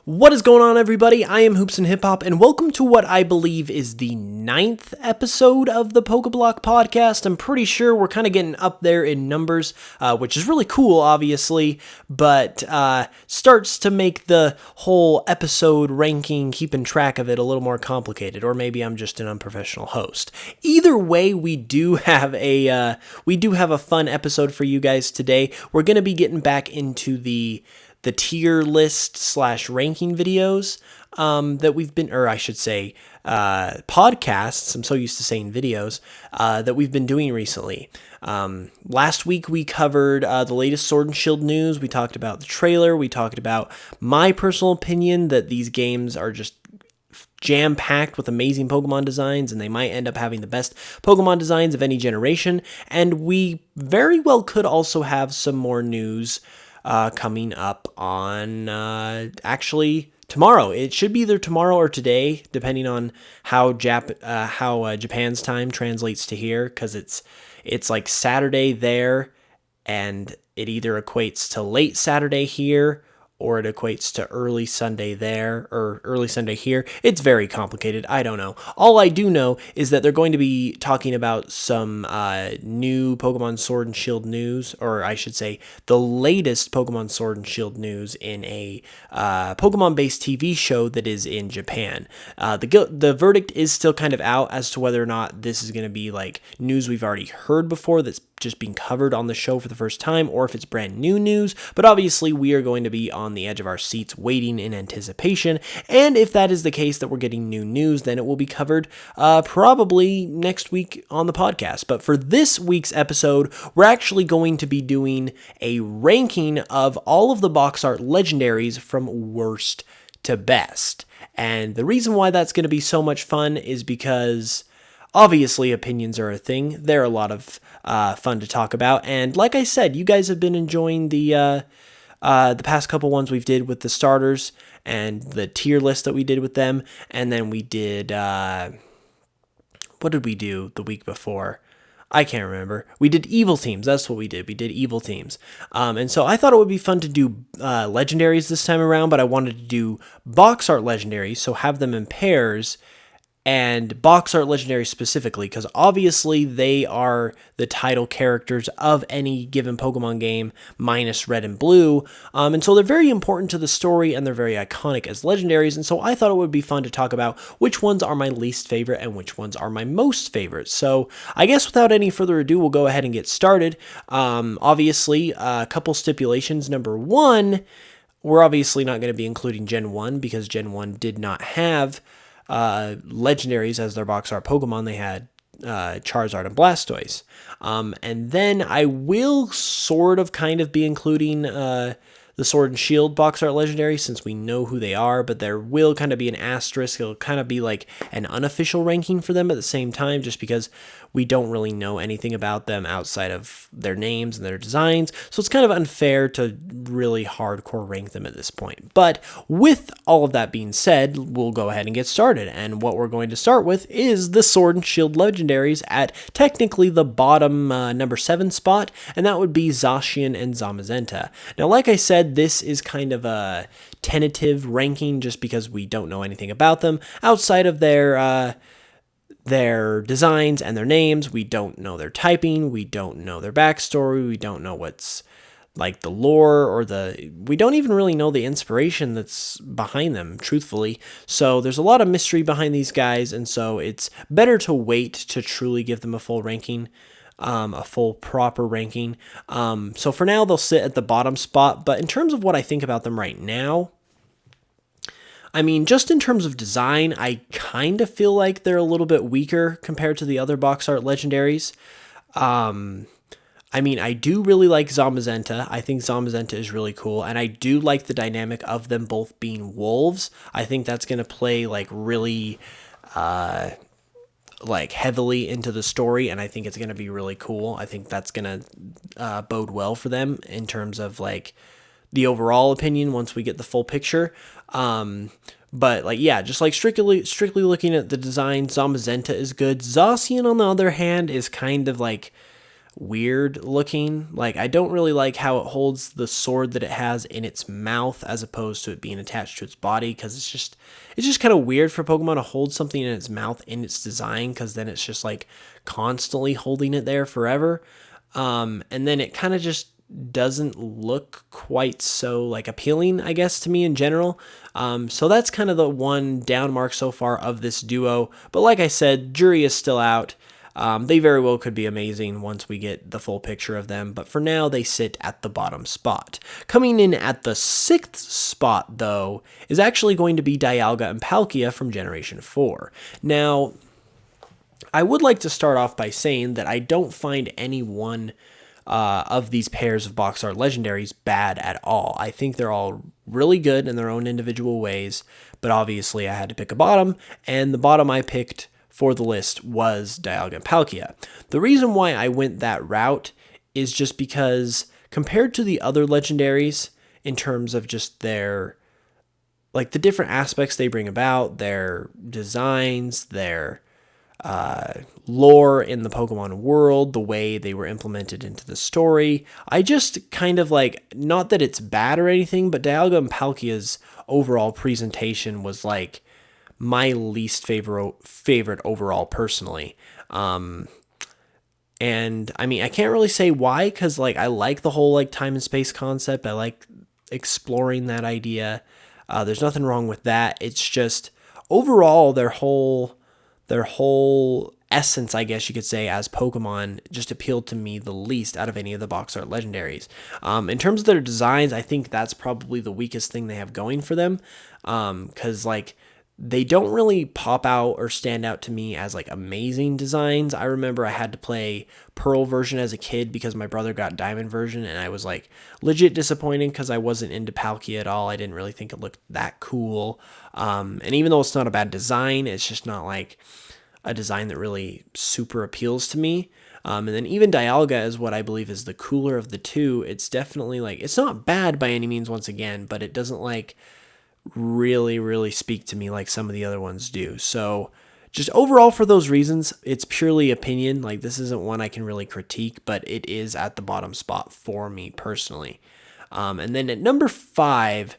What is going on, everybody? I am Hoops and Hip Hop, and welcome to what I believe is the 9th episode of the Pokeblock Podcast. I'm pretty sure we're kind of getting up there in numbers, which is really cool, obviously, but starts to make the whole episode ranking, keeping track of it, a little more complicated, or maybe I'm just an unprofessional host. Either way, we do have a fun episode for you guys today. We're going to be getting back into the tier list / ranking videos that we've been, or I should say, podcasts. I'm so used to saying videos that we've been doing recently. Last week we covered the latest Sword and Shield news. We talked about the trailer. We talked about my personal opinion that these games are just jam-packed with amazing Pokemon designs, and they might end up having the best Pokemon designs of any generation. And we very well could also have some more news coming up on actually tomorrow. It should be either tomorrow or today, depending on how Japan's time translates to here, because it's like Saturday there, and it either equates to late Saturday here, or it equates to early Sunday there, or early Sunday here. It's very complicated. I don't know. All I do know is that they're going to be talking about some new Pokemon Sword and Shield news, or I should say the latest Pokemon Sword and Shield news in a Pokemon-based TV show that is in Japan. The verdict is still kind of out as to whether or not this is going to be like news we've already heard before that's just being covered on the show for the first time, or if it's brand new news. But obviously we are going to be on the edge of our seats waiting in anticipation, and if that is the case, that we're getting new news, then it will be covered probably next week on the podcast. But for this week's episode, we're actually going to be doing a ranking of all of the box art legendaries from worst to best. And the reason why that's going to be so much fun is because obviously opinions are a thing. They're a lot of fun to talk about, and like I said, you guys have been enjoying the past couple ones we've did with the starters and the tier list that we did with them. And then we did, what did we do the week before? I can't remember. We did evil teams. That's what we did. We did evil teams. And so I thought it would be fun to do legendaries this time around, but I wanted to do box art legendaries, so have them in pairs, and box art legendaries specifically, because obviously they are the title characters of any given Pokemon game, minus red and blue, and so they're very important to the story, and they're very iconic as legendaries, and so I thought it would be fun to talk about which ones are my least favorite and which ones are my most favorite. So I guess without any further ado, we'll go ahead and get started. Obviously, a couple stipulations. Number one, we're obviously not going to be including Gen 1, because Gen 1 did not have legendaries as their box art Pokemon. They had Charizard and Blastoise. And then I will sort of kind of be including the Sword and Shield box art legendary, since we know who they are, but there will kind of be an asterisk. It'll kind of be like an unofficial ranking for them at the same time, just because we don't really know anything about them outside of their names and their designs, so it's kind of unfair to really hardcore rank them at this point. But with all of that being said, we'll go ahead and get started, and what we're going to start with is the Sword and Shield legendaries at technically the bottom number 7 spot, and that would be Zacian and Zamazenta. Now, like I said, this is kind of a tentative ranking just because we don't know anything about them outside of their designs and their names. We don't know their typing, we don't know their backstory, we don't know what's like the lore, or we don't even really know the inspiration that's behind them, truthfully. So there's a lot of mystery behind these guys, and so it's better to wait to truly give them a full ranking, a full proper ranking. So for now, they'll sit at the bottom spot, but in terms of what I think about them right now, I mean, just in terms of design, I kind of feel like they're a little bit weaker compared to the other box art legendaries. I mean, I do really like Zamazenta. I think Zamazenta is really cool, and I do like the dynamic of them both being wolves. I think that's going to play like really like heavily into the story, and I think it's going to be really cool. I think that's going to bode well for them in terms of like the overall opinion once we get the full picture. But like, yeah, just like strictly looking at the design, Zamazenta is good. Zacian, on the other hand, is kind of like weird looking. Like, I don't really like how it holds the sword that it has in its mouth as opposed to it being attached to its body, because it's just kind of weird for Pokemon to hold something in its mouth in its design, because then it's just like constantly holding it there forever. And then it kind of just doesn't look quite so like appealing, I guess, to me in general. So that's kind of the one down mark so far of this duo. But like I said, jury is still out. They very well could be amazing once we get the full picture of them, but for now they sit at the bottom spot. Coming in at the 6th spot, though, is actually going to be Dialga and Palkia from Generation 4. Now, I would like to start off by saying that I don't find any one of these pairs of box art legendaries bad at all. I think they're all really good in their own individual ways, but obviously I had to pick a bottom, and the bottom I picked for the list was Dialga and Palkia. The reason why I went that route is just because compared to the other legendaries, in terms of just their, like, the different aspects they bring about, their designs, their lore in the Pokemon world, the way they were implemented into the story, I just kind of like, not that it's bad or anything, but Dialga and Palkia's overall presentation was like my least favorite overall personally. And I mean, I can't really say why, because like I like the whole like time and space concept. I like exploring that idea. There's nothing wrong with that. It's just overall their whole essence, I guess you could say, as Pokemon just appealed to me the least out of any of the box art legendaries. In terms of their designs, I think that's probably the weakest thing they have going for them, because like they don't really pop out or stand out to me as like amazing designs. I remember I had to play Pearl version as a kid because my brother got Diamond version, and I was like legit disappointed because I wasn't into Palkia at all. I didn't really think it looked that cool. And even though it's not a bad design, it's just not like a design that really super appeals to me. And then even Dialga is what I believe is the cooler of the two. It's definitely like, it's not bad by any means once again, but it doesn't like really speak to me like some of the other ones do. So just overall, for those reasons, it's purely opinion. Like, this isn't one I can really critique, but it is at the bottom spot for me personally. And then at number 5,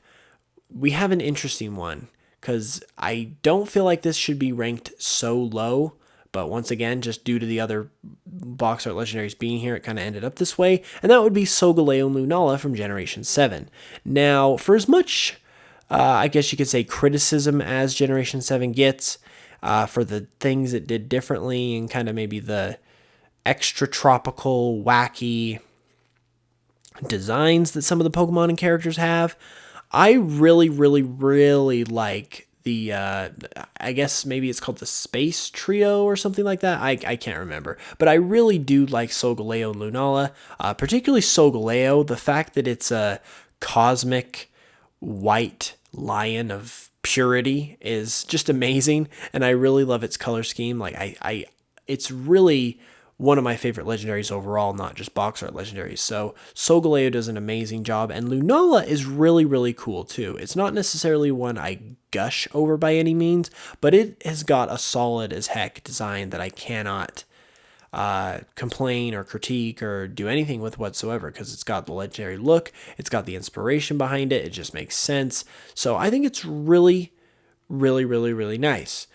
we have an interesting one, because I don't feel like this should be ranked so low, but once again, just due to the other box art legendaries being here, it kind of ended up this way, and that would be Solgaleo and Lunala from Generation 7. Now, for as much I guess you could say criticism as Generation 7 gets for the things it did differently, and kind of maybe the extra tropical, wacky designs that some of the Pokemon and characters have, I really like the, I guess maybe it's called the Space Trio or something like that. I can't remember. But I really do like Solgaleo and Lunala, particularly Solgaleo. The fact that it's a cosmic white lion of purity is just amazing, and I really love its color scheme. Like it's really one of my favorite legendaries overall, not just box art legendaries. So Solgaleo does an amazing job, and Lunala is really cool too. It's not necessarily one I gush over by any means, but it has got a solid as heck design that I cannot complain or critique or do anything with whatsoever, because it's got the legendary look, it's got the inspiration behind it, it just makes sense. So I think it's really nice.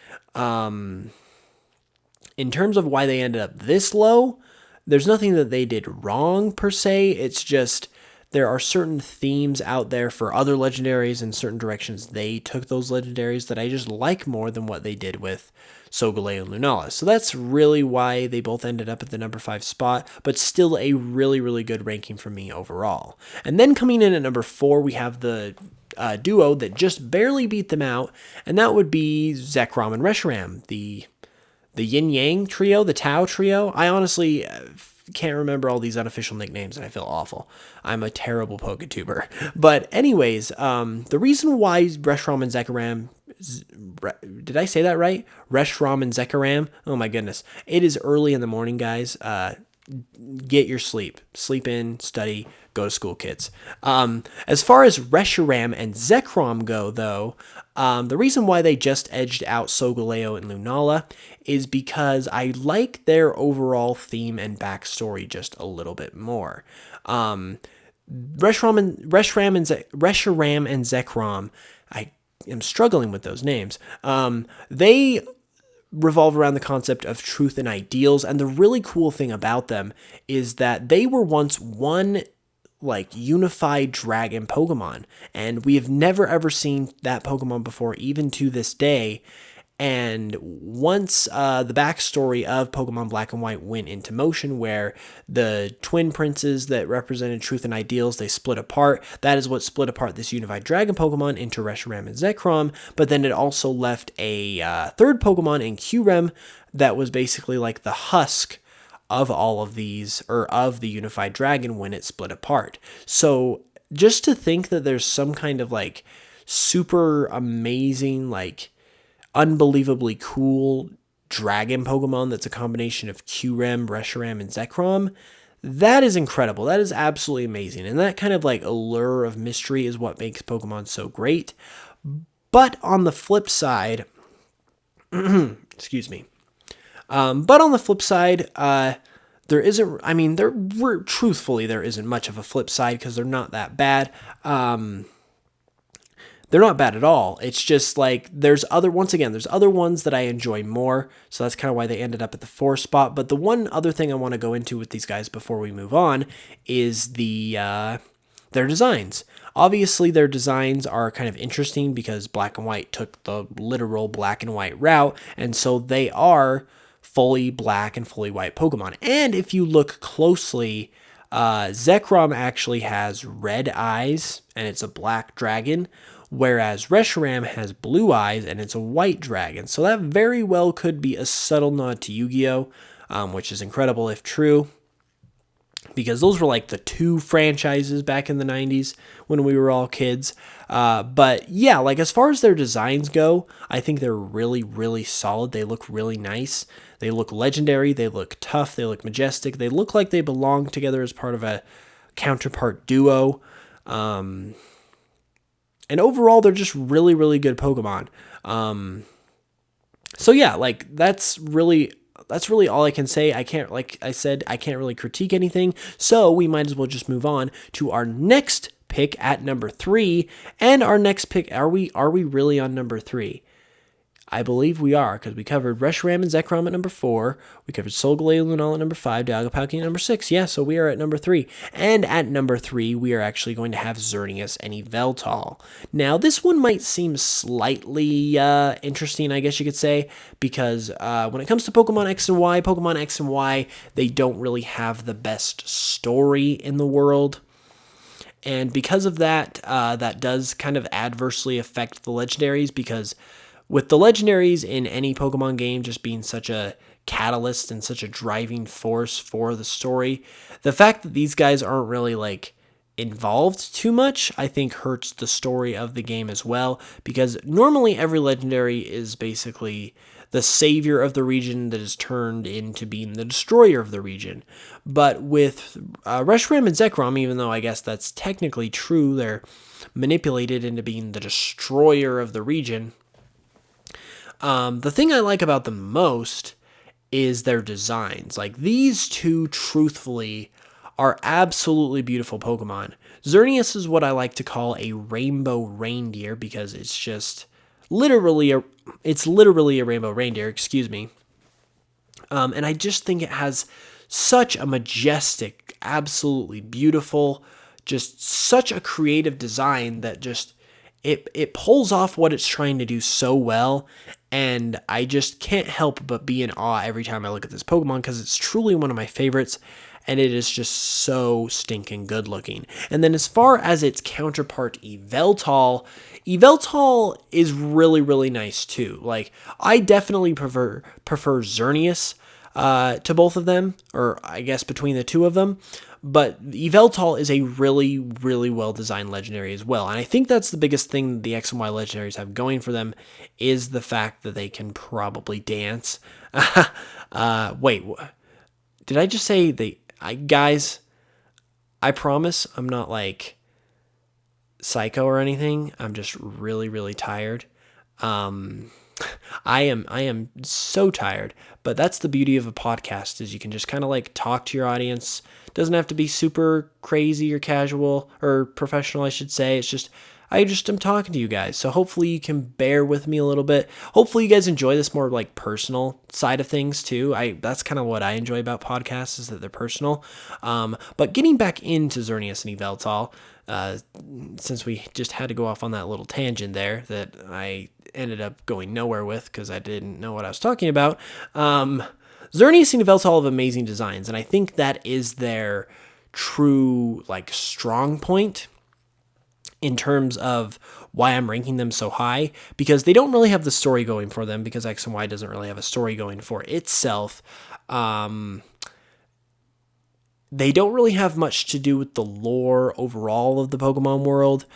In terms of why they ended up this low, there's nothing that they did wrong per se. It's just there are certain themes out there for other legendaries and certain directions they took those legendaries that I just like more than what they did with Solgaleo and Lunala. So that's really why they both ended up at the number 5 spot, but still a really good ranking for me overall. And then coming in at number 4, we have the duo that just barely beat them out, and that would be Zekrom and Reshiram, the Yin Yang trio, the Tao trio. I honestly can't remember all these unofficial nicknames, and I feel awful. I'm a terrible PokeTuber. But anyways, the reason why Reshiram and Zekrom, did I say that right? Reshiram and Zekrom? Oh my goodness. It is early in the morning, guys. get your sleep. Sleep in, study, go to school, kids. As far as Reshiram and Zekrom go, though, the reason why they just edged out Solgaleo and Lunala is because I like their overall theme and backstory just a little bit more. Reshiram and Zekrom, I am struggling with those names. They revolve around the concept of truth and ideals, and the really cool thing about them is that they were once one unified dragon Pokemon, and we have never ever seen that Pokemon before, even to this day. And once the backstory of Pokemon Black and White went into motion, where the twin princes that represented truth and ideals, they split apart. That is what split apart this unified dragon Pokemon into Reshiram and Zekrom. But then it also left a third Pokemon in Kyurem that was basically like the husk of all of these, or of the unified dragon when it split apart. So just to think that there's some kind of super amazing, unbelievably cool dragon Pokemon that's a combination of Kyurem, Reshiram, and Zekrom, that is incredible. That is absolutely amazing. And that kind of allure of mystery is what makes Pokemon so great. But on the flip side, excuse me. But on the flip side, there isn't, truthfully, there isn't much of a flip side because they're not that bad. They're not bad at all. It's just there's other ones that I enjoy more. So that's kind of why they ended up at the 4 spot. But the one other thing I want to go into with these guys before we move on is their designs. Obviously, their designs are kind of interesting because Black and White took the literal black and white route. And so they are fully black and fully white Pokemon. And if you look closely, Zekrom actually has red eyes and it's a black dragon, whereas Reshiram has blue eyes and it's a white dragon. So that very well could be a subtle nod to Yu-Gi-Oh!, which is incredible if true, because those were the 2 franchises back in the 90s when we were all kids. But yeah, as far as their designs go, I think they're really, really solid. They look really nice. They look legendary. They look tough. They look majestic. They look like they belong together as part of a counterpart duo. And overall, they're just really, really good Pokemon. So yeah, that's really all I can say. I can't really critique anything. So we might as well just move on to our next pick at number 3. And our next pick, are we really on number 3? I believe we are, because we covered Reshiram and Zekrom at number 4. We covered Solgaleo and Lunala at number 5, Dialga-Palkia at number 6. Yeah, so we are at number 3. And at number 3, we are actually going to have Xerneas and Yveltal. Now, this one might seem slightly interesting, I guess you could say, because when it comes to Pokemon X and Y, they don't really have the best story in the world. And because of that, that does kind of adversely affect the legendaries, because with the legendaries in any Pokemon game just being such a catalyst and such a driving force for the story, the fact that these guys aren't really involved too much, I think hurts the story of the game as well, because normally every legendary is basically the savior of the region that is turned into being the destroyer of the region. But with Reshiram and Zekrom, even though I guess that's technically true, they're manipulated into being the destroyer of the region. The thing I like about them most is their designs. These two, truthfully, are absolutely beautiful Pokemon. Xerneas is what I like to call a rainbow reindeer, because it's just literally a rainbow reindeer, excuse me. And I just think it has such a majestic, absolutely beautiful, just such a creative design that just it pulls off what it's trying to do so well. And I just can't help but be in awe every time I look at this Pokemon, because it's truly one of my favorites, and it is just so stinking good looking. And then as far as its counterpart, Yveltal is really, really nice too. I definitely prefer Xerneas to both of them, or I guess between the two of them. But Yveltal is a really, really well-designed legendary as well. And I think that's the biggest thing the X and Y legendaries have going for them, is the fact that they can probably dance. Wait, did I just say guys, I promise I'm not like psycho or anything. I'm just really, really tired. I am so tired, but that's the beauty of a podcast is you can just kind of like talk to your audience. It doesn't have to be super crazy or casual or professional, I should say. It's just, I just am talking to you guys. So hopefully you can bear with me a little bit. Hopefully you guys enjoy this more like personal side of things too. That's kind of what I enjoy about podcasts is that they're personal. But getting back into Xerneas and Yveltal, since we just had to go off on that little tangent there that I ended up going nowhere with because I didn't know what I was talking about. Xerneas and Yveltal have amazing designs, and I think that is their true like strong point in terms of why I'm ranking them so high, because they don't really have the story going for them, because X and Y doesn't really have a story going for itself. They don't really have much to do with the lore overall of the Pokemon world.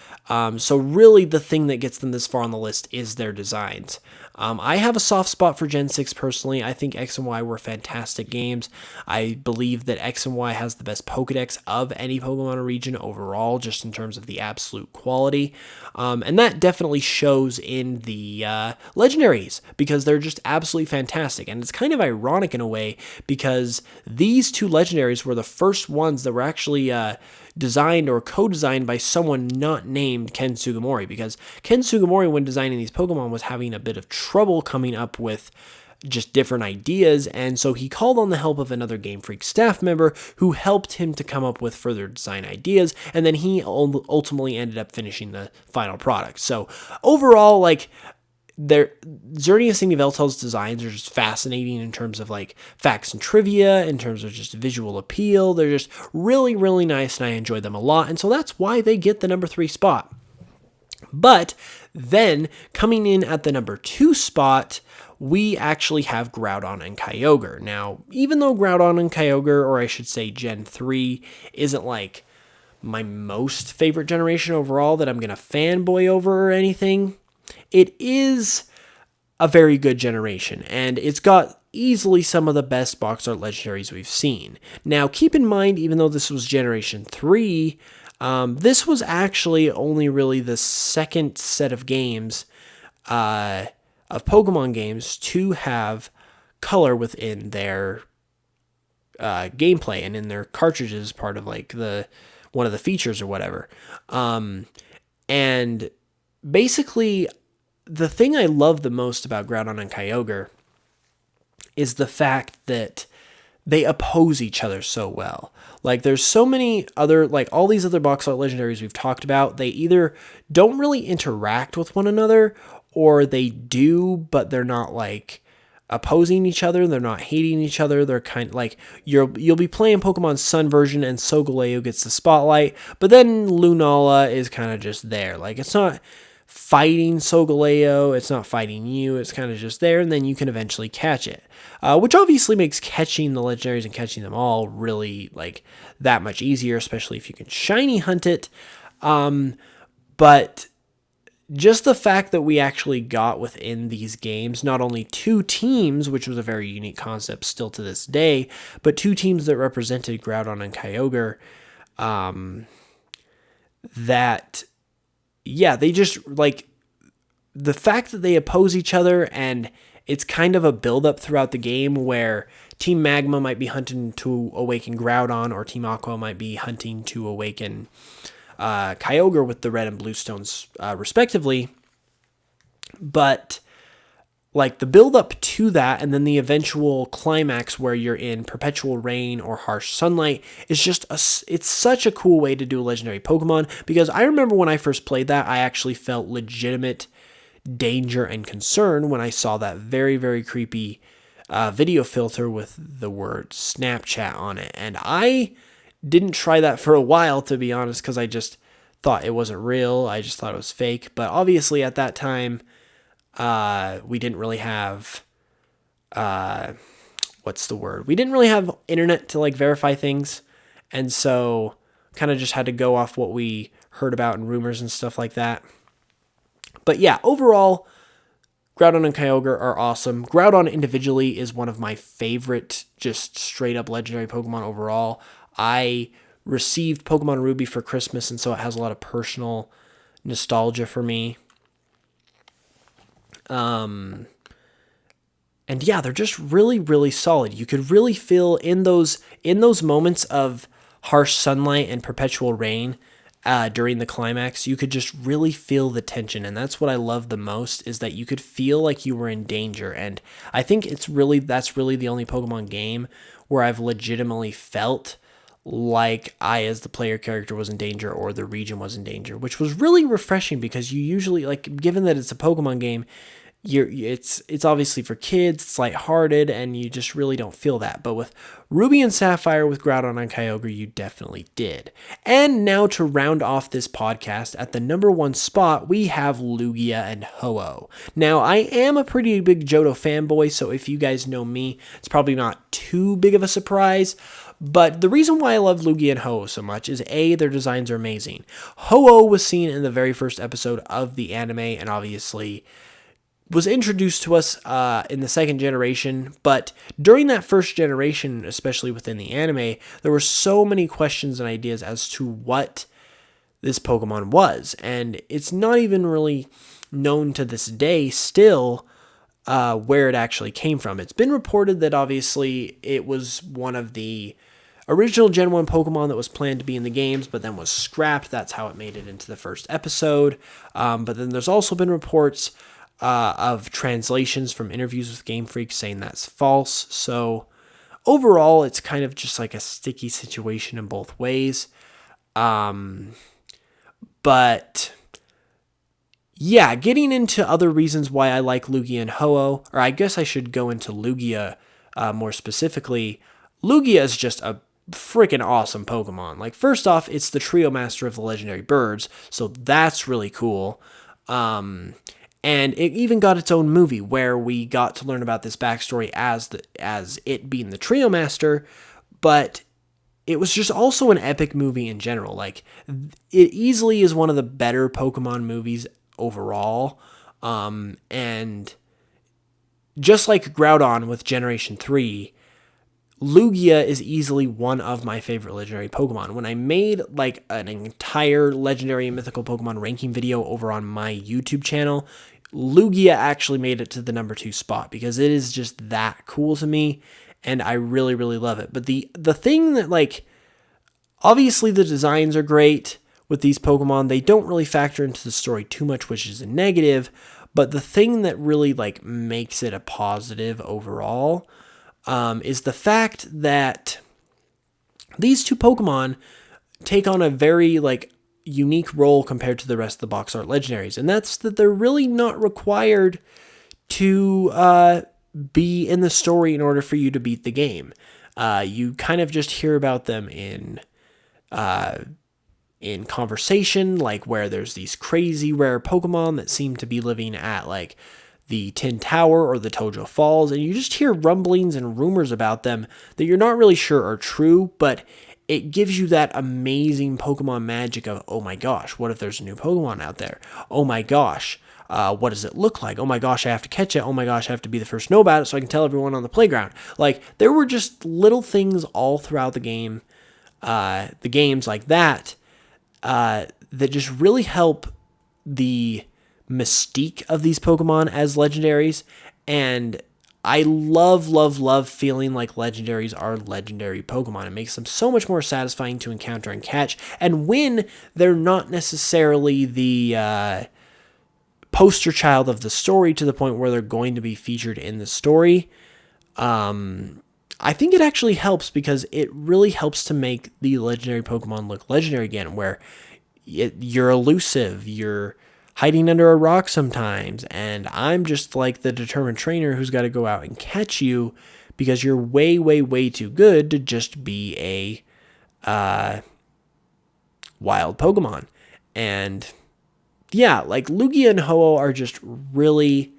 So really the thing that gets them this far on the list is their designs. I have a soft spot for Gen 6 personally. I think X and Y were fantastic games. I believe that X and Y has the best Pokedex of any Pokemon region overall, just in terms of the absolute quality. And that definitely shows in the legendaries, because they're just absolutely fantastic. And it's kind of ironic in a way, because these two legendaries were the first ones that were actually designed or co-designed by someone not named Ken Sugimori, because Ken Sugimori, when designing these Pokemon, was having a bit of trouble coming up with just different ideas, and so he called on the help of another Game Freak staff member who helped him to come up with further design ideas, and then he ultimately ended up finishing the final product. So overall, like, Xerneas and Yveltal's designs are just fascinating in terms of like facts and trivia, in terms of just visual appeal. They're just really, really nice, and I enjoy them a lot, and so that's why they get the number 3 spot. But then coming in at the number 2 spot, we actually have Groudon and Kyogre. Now, even though Groudon and Kyogre, or I should say Gen 3, isn't like my most favorite generation overall that I'm going to fanboy over or anything, it is a very good generation, and it's got easily some of the best box art legendaries we've seen. Now, keep in mind, even though this was Generation 3, this was actually only really the second set of games, of Pokemon games, to have color within their gameplay and in their cartridges, part of like one of the features or whatever. And basically, the thing I love the most about Groudon and Kyogre is the fact that they oppose each other so well. Like, there's so many other, like, all these other box art legendaries we've talked about, they either don't really interact with one another, or they do, but they're not, like, opposing each other, they're not hating each other, they're kind of, like, you'll be playing Pokemon Sun version, and Solgaleo gets the spotlight, but then Lunala is kind of just there. Like, it's not fighting Solgaleo, it's not fighting you, it's kind of just there, and then you can eventually catch it. Which obviously makes catching the legendaries and catching them all really, like, that much easier, especially if you can shiny hunt it. But just the fact that we actually got within these games, not only 2 teams, which was a very unique concept still to this day, but 2 teams that represented Groudon and Kyogre, they just, like, the fact that they oppose each other, and it's kind of a build-up throughout the game where Team Magma might be hunting to awaken Groudon, or Team Aqua might be hunting to awaken Kyogre with the red and blue stones, respectively. But, like, the build-up to that, and then the eventual climax where you're in perpetual rain or harsh sunlight, is just it's such a cool way to do a legendary Pokemon, because I remember when I first played that, I actually felt legitimate danger and concern when I saw that very, very creepy video filter with the word Snapchat on it. And I didn't try that for a while, to be honest, because I just thought it wasn't real. I just thought it was fake. But obviously at that time, we didn't really have, We didn't really have internet to, like, verify things. And so kind of just had to go off what we heard about in rumors and stuff like that. But yeah, overall, Groudon and Kyogre are awesome. Groudon individually is one of my favorite, just straight up legendary Pokemon overall. I received Pokemon Ruby for Christmas, and so it has a lot of personal nostalgia for me. And yeah, they're just really, really solid. You could really feel in those moments of harsh sunlight and perpetual rain during the climax, you could just really feel the tension. And that's what I love the most, is that you could feel like you were in danger. And I think that's really the only Pokemon game where I've legitimately felt like I, as the player character, was in danger or the region was in danger, which was really refreshing, because you usually, like, given that it's a Pokemon game, it's obviously for kids, it's lighthearted, and you just really don't feel that. But with Ruby and Sapphire, with Groudon and Kyogre, you definitely did. And now, to round off this podcast, at the number 1 spot, we have Lugia and Ho-Oh. Now, I am a pretty big Johto fanboy, so if you guys know me, it's probably not too big of a surprise. But the reason why I love Lugia and Ho-Oh so much is, A, their designs are amazing. Ho-Oh was seen in the very first episode of the anime, and obviously was introduced to us in the second generation, but during that first generation, especially within the anime, there were so many questions and ideas as to what this Pokemon was, and it's not even really known to this day still where it actually came from. It's been reported that obviously it was one of the original Gen 1 Pokemon that was planned to be in the games, but then was scrapped. That's how it made it into the first episode. But then there's also been reports of translations from interviews with Game Freak saying that's false. So overall, it's kind of just like a sticky situation in both ways. But yeah, getting into other reasons why I like Lugia and Ho-Oh, or I guess I should go into Lugia more specifically. Lugia is just a freaking awesome Pokemon. Like, first off, it's the trio master of the legendary birds, so that's really cool. And it even got its own movie where we got to learn about this backstory as it being the trio master, but it was just also an epic movie in general. Like, it easily is one of the better Pokemon movies overall. And just like Groudon with Generation 3, Lugia is easily one of my favorite legendary Pokemon. When I made like an entire legendary and mythical Pokemon ranking video over on my YouTube channel, Lugia actually made it to the number 2 spot, because it is just that cool to me, and I really, really love it. But the thing that, like, obviously the designs are great with these Pokemon. They don't really factor into the story too much, which is a negative, but the thing that really, like, makes it a positive overall is the fact that these two Pokemon take on a very, like, unique role compared to the rest of the box art legendaries, and that's that they're really not required to be in the story in order for you to beat the game. You kind of just hear about them in conversation, like where there's these crazy rare Pokemon that seem to be living at like the Tin Tower or the Tojo Falls, and you just hear rumblings and rumors about them that you're not really sure are true, but it gives you that amazing Pokemon magic of, oh my gosh, what if there's a new Pokemon out there? Oh my gosh, what does it look like? Oh my gosh, I have to catch it. Oh my gosh, I have to be the first to know about it so I can tell everyone on the playground. Like, there were just little things all throughout the game, the games like that, that just really help the mystique of these Pokemon as legendaries. And I love feeling like legendaries are legendary Pokemon. It makes them so much more satisfying to encounter and catch. And when they're not necessarily the poster child of the story to the point where they're going to be featured in the story, I think it actually helps, because it really helps to make the legendary Pokemon look legendary again, where you're elusive, you're hiding under a rock sometimes, and I'm just like the determined trainer who's got to go out and catch you because you're way, way, way too good to just be a wild Pokemon. And yeah, like Lugia and Ho-Oh are just really,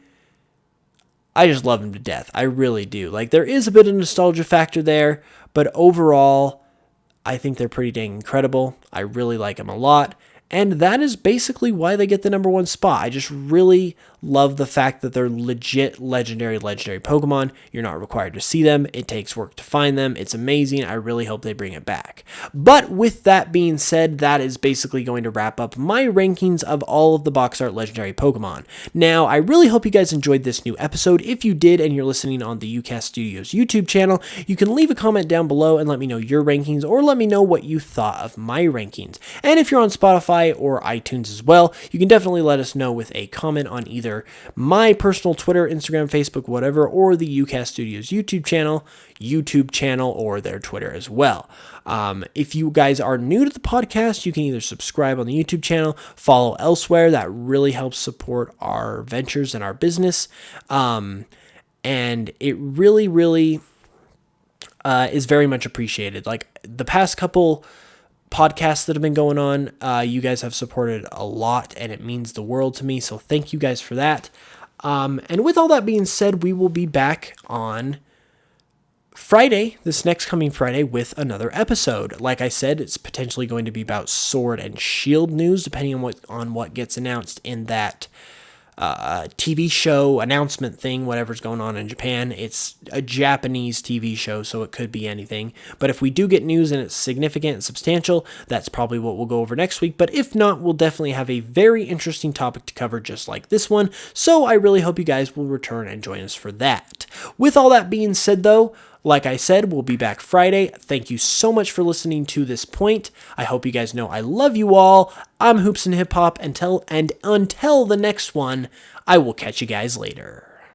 I just love them to death. I really do. Like, there is a bit of nostalgia factor there, but overall, I think they're pretty dang incredible. I really like them a lot. And that is basically why they get the number one spot. I just really love the fact that they're legit legendary Pokemon. You're not required to see them. It takes work to find them. It's amazing. I really hope they bring it back. But with that being said, that is basically going to wrap up my rankings of all of the box art legendary Pokemon. Now, I really hope you guys enjoyed this new episode. If you did and you're listening on the UCast Studios YouTube channel, you can leave a comment down below and let me know your rankings, or let me know what you thought of my rankings. And if you're on Spotify or iTunes as well, you can definitely let us know with a comment on either my personal Twitter, Instagram, Facebook, whatever, or the UCast Studios YouTube channel, or their Twitter as well. If you guys are new to the podcast, you can either subscribe on the YouTube channel, follow elsewhere. That really helps support our ventures and our business. And it really is very much appreciated. Like the past couple podcasts that have been going on, you guys have supported a lot, and it means the world to me, so thank you guys for that. And with all that being said, we will be back on Friday, this next coming Friday, with another episode. Like I said, it's potentially going to be about Sword and Shield news, depending on what gets announced in that TV show announcement thing, whatever's going on in Japan. It's a Japanese TV show, so it could be anything. But if we do get news and it's significant and substantial, that's probably what we'll go over next week. But if not, we'll definitely have a very interesting topic to cover just like this one. So I really hope you guys will return and join us for that. With all that being said, though, like I said, we'll be back Friday. Thank you so much for listening to this point. I hope you guys know I love you all. I'm Hoops and Hip Hop. Until the next one, I will catch you guys later.